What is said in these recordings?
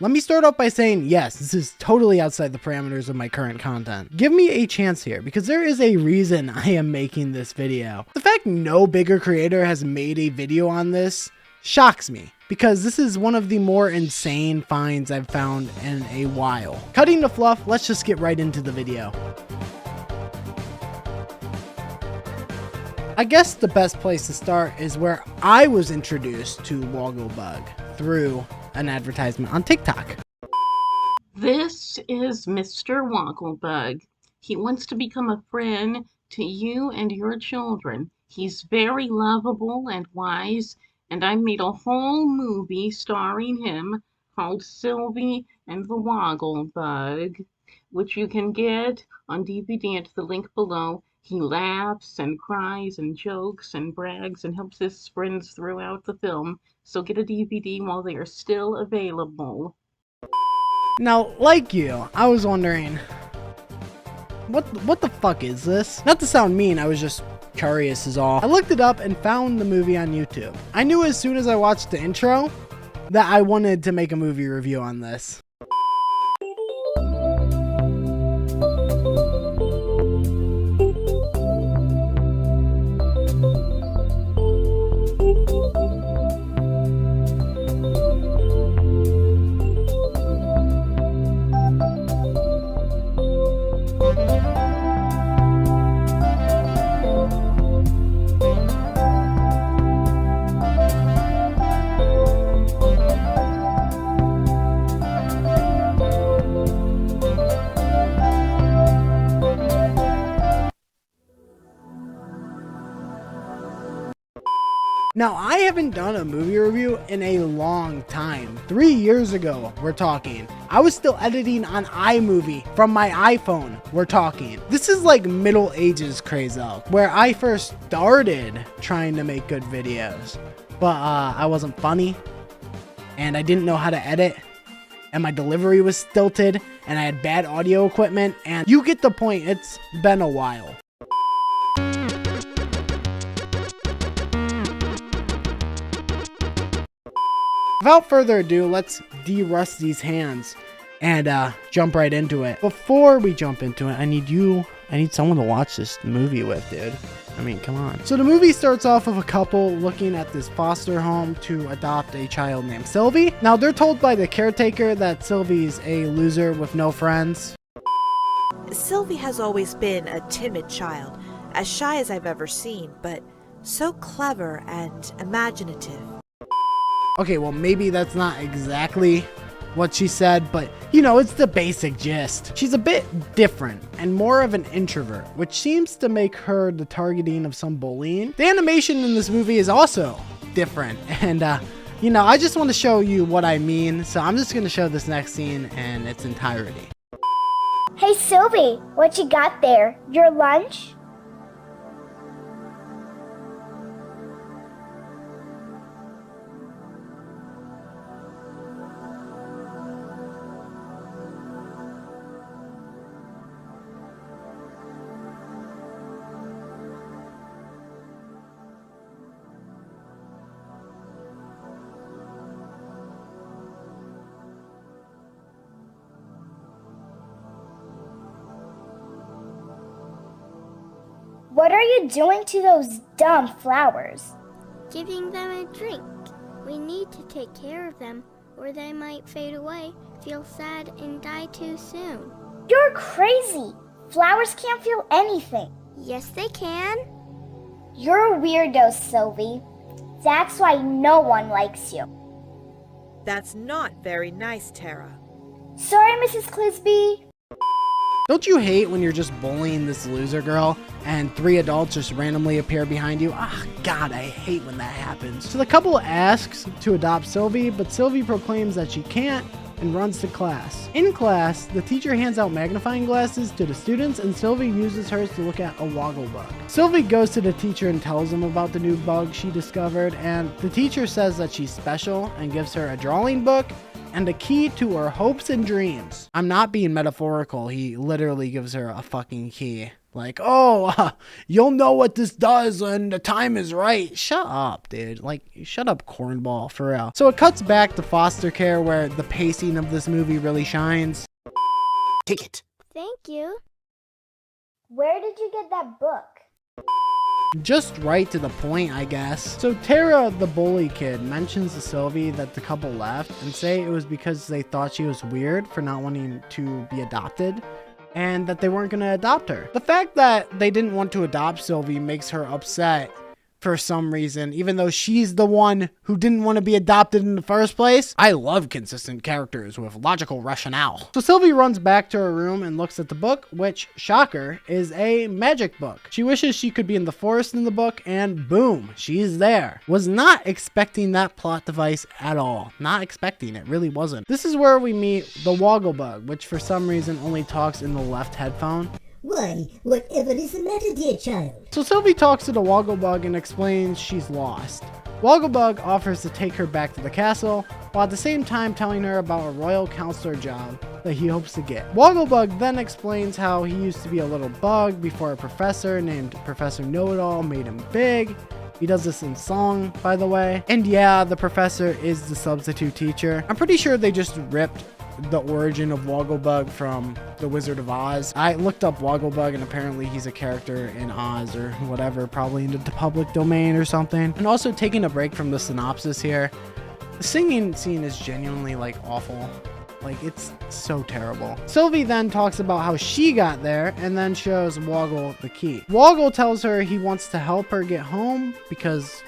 Let me start off by saying, yes, this is totally outside the parameters of my current content. Give me a chance here, because there is a reason I am making this video. The fact no bigger creator has made a video on this shocks me, because this is one of the more insane finds I've found in a while. Cutting the fluff, let's just get right into the video. I guess the best place to start is where I was introduced to Woggle Bug, through an advertisement on TikTok. This is Mr. Wogglebug. He wants to become a friend to you and your children. He's very lovable and wise, and I made a whole movie starring him called Sylvie and the Wogglebug, which you can get on DVD at the link below. He laughs and cries and jokes and brags and helps his friends throughout the film, so get a DVD while they are still available. Now, like you, I was wondering, what the fuck is this? Not to sound mean, I was just curious is all. I looked it up and found the movie on YouTube. I knew as soon as I watched the intro that I wanted to make a movie review on this. Now, I haven't done a movie review in a long time. 3 years ago, we're talking. I was still editing on iMovie from my iPhone, we're talking. This is like Middle Ages Crazo, where I first started trying to make good videos. But I wasn't funny, and I didn't know how to edit, and my delivery was stilted, and I had bad audio equipment, and you get the point, it's been a while. Without further ado, let's de-rust these hands and jump right into it. Before we jump into it, I need someone to watch this movie with, dude. I mean, come on. So the movie starts off with a couple looking at this foster home to adopt a child named Sylvie. Now, they're told by the caretaker that Sylvie's a loser with no friends. Sylvie has always been a timid child, as shy as I've ever seen, but so clever and imaginative. Okay, well, maybe that's not exactly what she said, but you know, it's the basic gist. She's a bit different and more of an introvert, which seems to make her the targeting of some bullying. The animation in this movie is also different, and you know, I just want to show you what I mean, so I'm just going to show this next scene in its entirety. Hey Sylvie, what you got there? Your lunch? What are you doing to those dumb flowers? Giving them a drink. We need to take care of them, or they might fade away, feel sad, and die too soon. You're crazy! Flowers can't feel anything. Yes, they can. You're a weirdo, Sylvie. That's why no one likes you. That's not very nice, Tara. Sorry, Mrs. Clisby. Don't you hate when you're just bullying this loser girl and 3 adults just randomly appear behind you? Ah, God, I hate when that happens. So the couple asks to adopt Sylvie, but Sylvie proclaims that she can't and runs to class. In class, the teacher hands out magnifying glasses to the students, and Sylvie uses hers to look at a Woggle bug. Sylvie goes to the teacher and tells him about the new bug she discovered, and the teacher says that she's special and gives her a drawing book and a key to her hopes and dreams. I'm not being metaphorical. He literally gives her a fucking key. Like, oh, you'll know what this does when the time is right. Shut up, dude. Like, shut up, cornball, for real. So it cuts back to foster care where the pacing of this movie really shines. Ticket. Thank you. Where did you get that book? Just right to the point, I guess. So Tara, the bully kid, mentions to Sylvie that the couple left and say it was because they thought she was weird for not wanting to be adopted, and that they weren't going to adopt her. The fact that they didn't want to adopt Sylvie makes her upset for some reason, even though she's the one who didn't want to be adopted in the first place. I love consistent characters with logical rationale. So Sylvie runs back to her room and looks at the book, which, shocker, is a magic book. She wishes she could be in the forest in the book, and boom, she's there. Was not expecting that plot device at all. Not expecting it, really wasn't. This is where we meet the Woggle bug, which for some reason only talks in the left headphone. Why, whatever is the matter, dear child? So Sylvie talks to the Wogglebug and explains she's lost. Wogglebug offers to take her back to the castle, while at the same time telling her about a royal counselor job that he hopes to get. Wogglebug then explains how he used to be a little bug before a professor named Professor Know-It-All made him big. He does this in song, by the way. And yeah, the professor is the substitute teacher. I'm pretty sure they just ripped the origin of Wogglebug from The Wizard of Oz. I looked up Wogglebug and apparently he's a character in Oz or whatever, probably in the public domain or something. And also taking a break from the synopsis here, the singing scene is genuinely like awful. Like, it's so terrible. Sylvie then talks about how she got there and then shows Woggle the key. Woggle tells her he wants to help her get home because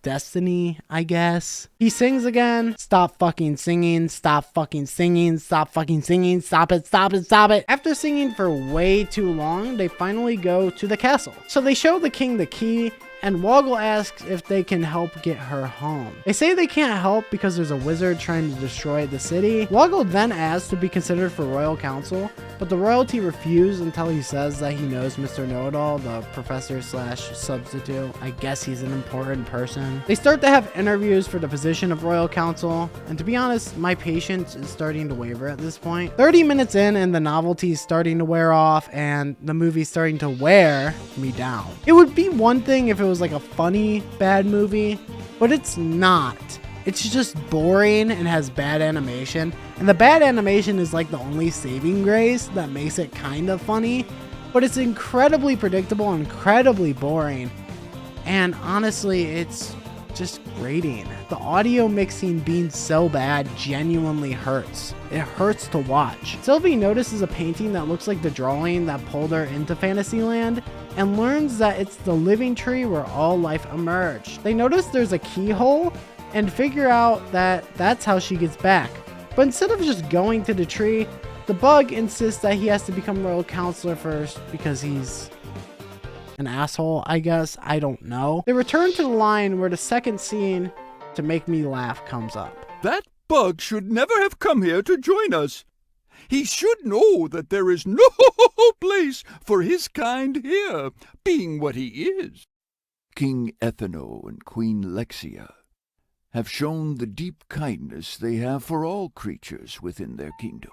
destiny, I guess. He sings again. Stop fucking singing. Stop fucking singing. Stop fucking singing. Stop it. Stop it. Stop it. After singing for way too long, they finally go to the castle. So they show the king the key, and Woggle asks if they can help get her home. They say they can't help because there's a wizard trying to destroy the city. Woggle then asks to be considered for royal council, but the royalty refuse until he says that he knows Mr. Know-It-All, the professor slash substitute. I guess he's an important person. They start to have interviews for the position of royal council, and to be honest, my patience is starting to waver at this point. 30 minutes in and the novelty is starting to wear off, and the movie's starting to wear me down. It would be one thing if it was like a funny bad movie, but it's not. It's just boring and has bad animation, and the bad animation is like the only saving grace that makes it kind of funny, but it's incredibly predictable and incredibly boring, and honestly it's just grating. The audio mixing being so bad genuinely hurts. It hurts to watch. Sylvie notices a painting that looks like the drawing that pulled her into Fantasyland and learns that it's the living tree where all life emerged. They notice there's a keyhole and figure out that that's how she gets back. But instead of just going to the tree, the bug insists that he has to become royal counselor first because he's an asshole, I guess. I don't know. They return to the line where the second scene to make me laugh comes up. That bug should never have come here to join us. He should know that there is no place for his kind here, being what he is. King Ethano and Queen Lexia have shown the deep kindness they have for all creatures within their kingdom.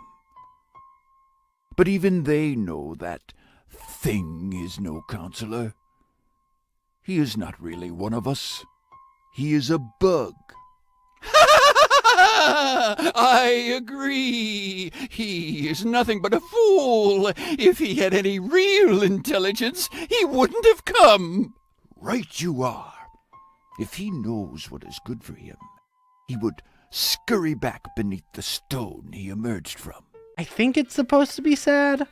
But even they know that Thing is no counselor. He is not really one of us. He is a bug. I agree. He is nothing but a fool. If he had any real intelligence, he wouldn't have come. Right you are. If he knows what is good for him, he would scurry back beneath the stone he emerged from. I think it's supposed to be sad.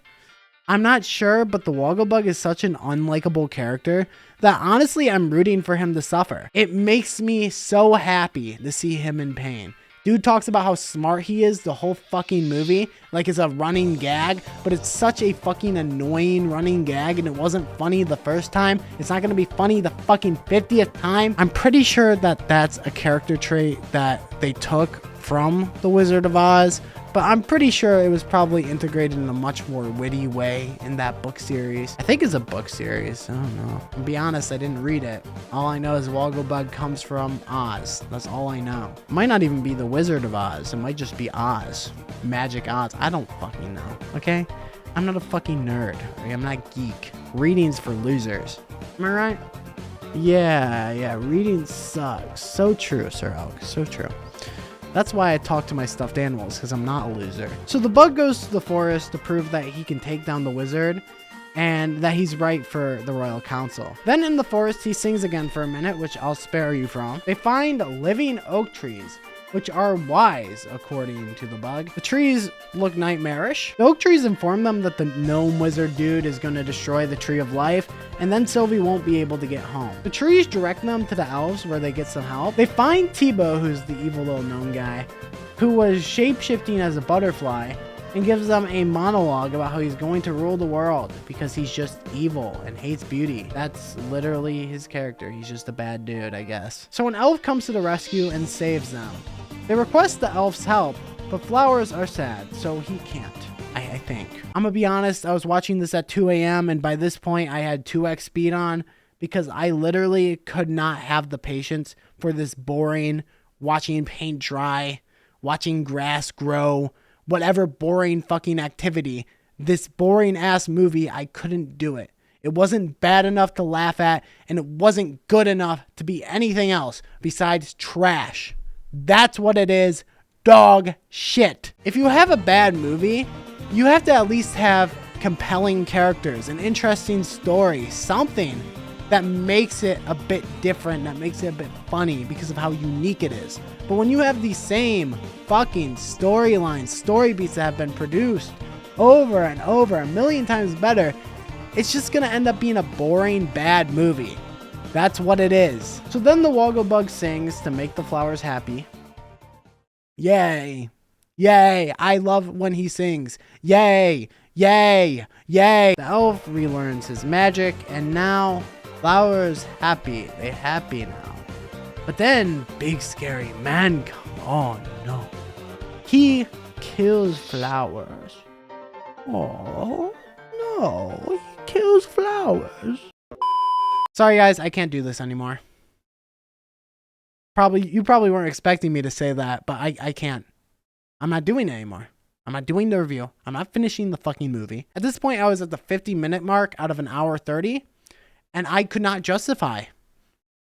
I'm not sure, but the Wogglebug is such an unlikable character that honestly I'm rooting for him to suffer. It makes me so happy to see him in pain. Dude talks about how smart he is the whole fucking movie, like it's a running gag, but it's such a fucking annoying running gag and it wasn't funny the first time. It's not gonna be funny the fucking 50th time. I'm pretty sure that that's a character trait that they took from The Wizard of Oz, but I'm pretty sure it was probably integrated in a much more witty way in that book series. I think it's a book series. I don't know. To be honest, I didn't read it. All I know is Wogglebug comes from Oz. That's all I know. It might not even be the Wizard of Oz. It might just be Oz. Magic Oz. I don't fucking know. Okay? I'm not a fucking nerd. Okay? I'm not a geek. Reading's for losers. Am I right? Yeah, reading sucks. So true, Sir Oak. So true. That's why I talk to my stuffed animals, because I'm not a loser. So the bug goes to the forest to prove that he can take down the wizard, and that he's right for the royal council. Then in the forest, he sings again for a minute, which I'll spare you from. They find living oak trees, which are wise, according to the bug. The trees look nightmarish. The oak trees inform them that the gnome wizard dude is going to destroy the tree of life, and then Sylvie won't be able to get home. The trees direct them to the elves where they get some help. They find Tebow, who's the evil little gnome guy, who was shape-shifting as a butterfly, and gives them a monologue about how he's going to rule the world because he's just evil and hates beauty. That's literally his character. He's just a bad dude, I guess. So an elf comes to the rescue and saves them. They request the elf's help, but Flowers are sad, so he can't, I think. I'm gonna be honest, I was watching this at 2 a.m. and by this point I had 2x speed on because I literally could not have the patience for this boring, watching paint dry, watching grass grow, whatever boring fucking activity. This boring ass movie, I couldn't do it. It wasn't bad enough to laugh at, and it wasn't good enough to be anything else besides trash. That's what it is. Dog shit. If you have a bad movie, you have to at least have compelling characters, an interesting story, something that makes it a bit different, that makes it a bit funny because of how unique it is. But when you have the same fucking storylines, story beats that have been produced over and over, a million times better, it's just gonna end up being a boring, bad movie. That's what it is. So then the Wogglebug sings to make the flowers happy. Yay. Yay. I love when he sings. Yay. Yay. Yay. The elf relearns his magic, and now Flowers happy. They happy now. But then big scary man come. Oh no. He kills Flowers. Oh no. He kills Flowers. Sorry guys, I can't do this anymore. You probably weren't expecting me to say that, but I can't. I'm not doing it anymore. I'm not doing the review. I'm not finishing the fucking movie. At this point, I was at the 50-minute mark out of an hour 30, and I could not justify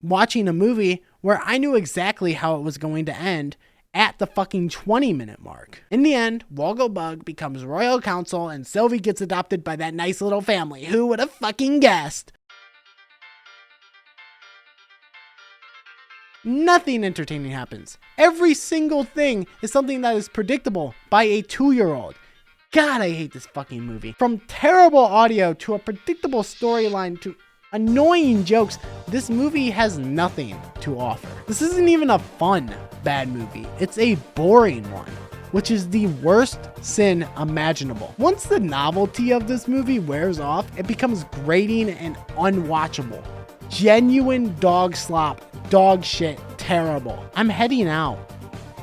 watching a movie where I knew exactly how it was going to end at the fucking 20-minute mark. In the end, Wogglebug becomes royal council, and Sylvie gets adopted by that nice little family. Who would have fucking guessed? Nothing entertaining happens. Every single thing is something that is predictable by a 2-year-old. God, I hate this fucking movie. From terrible audio to a predictable storyline to annoying jokes, this movie has nothing to offer. This isn't even a fun bad movie. It's a boring one, which is the worst sin imaginable. Once the novelty of this movie wears off, it becomes grating and unwatchable. Genuine dog slop, dog shit, terrible. I'm heading out.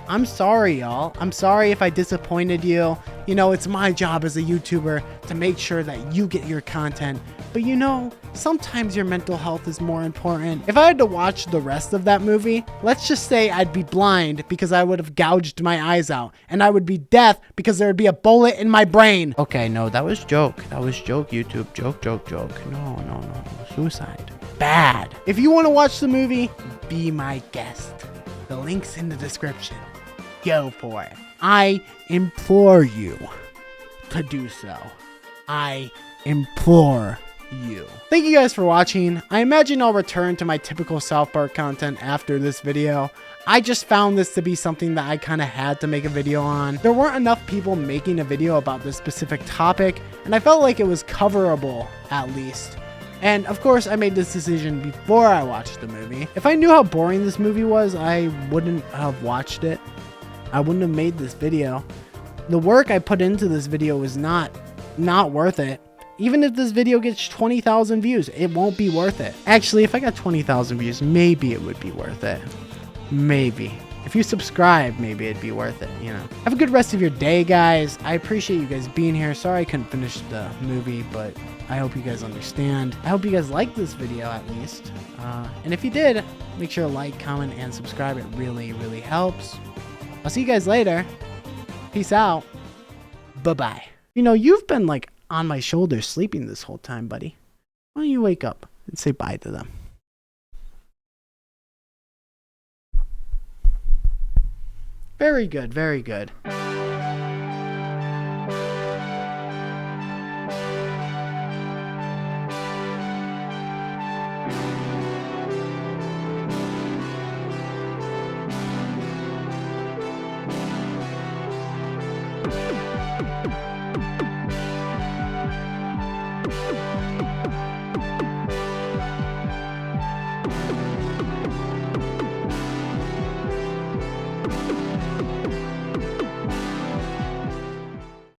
I'm sorry, y'all. I'm sorry if I disappointed you. You know, it's my job as a YouTuber to make sure that you get your content. But you know, sometimes your mental health is more important. If I had to watch the rest of that movie, let's just say I'd be blind because I would have gouged my eyes out. And I would be deaf because there would be a bullet in my brain. Okay, no, that was joke. That was joke, YouTube. Joke. No. Suicide. Bad. If you want to watch the movie, be my guest. The link's in the description. Go for it. I implore you to do so. I implore you. Thank you guys for watching. I imagine I'll return to my typical South Park content after this video. I just found this to be something that I kind of had to make a video on. There weren't enough people making a video about this specific topic, and I felt like it was coverable at least. And of course, I made this decision before I watched the movie. If I knew how boring this movie was, I wouldn't have watched it. I wouldn't have made this video. The work I put into this video was not worth it. Even if this video gets 20,000 views, it won't be worth it. Actually, if I got 20,000 views, maybe it would be worth it. Maybe. If you subscribe, maybe it'd be worth it, you know. Have a good rest of your day, guys. I appreciate you guys being here. Sorry I couldn't finish the movie, but I hope you guys understand. I hope you guys liked this video at least. And if you did, make sure to like, comment, and subscribe. It really, really helps. I'll see you guys later. Peace out. Bye-bye. You know, you've been like on my shoulder sleeping this whole time, buddy. Why don't you wake up and say bye to them? Very good, very good.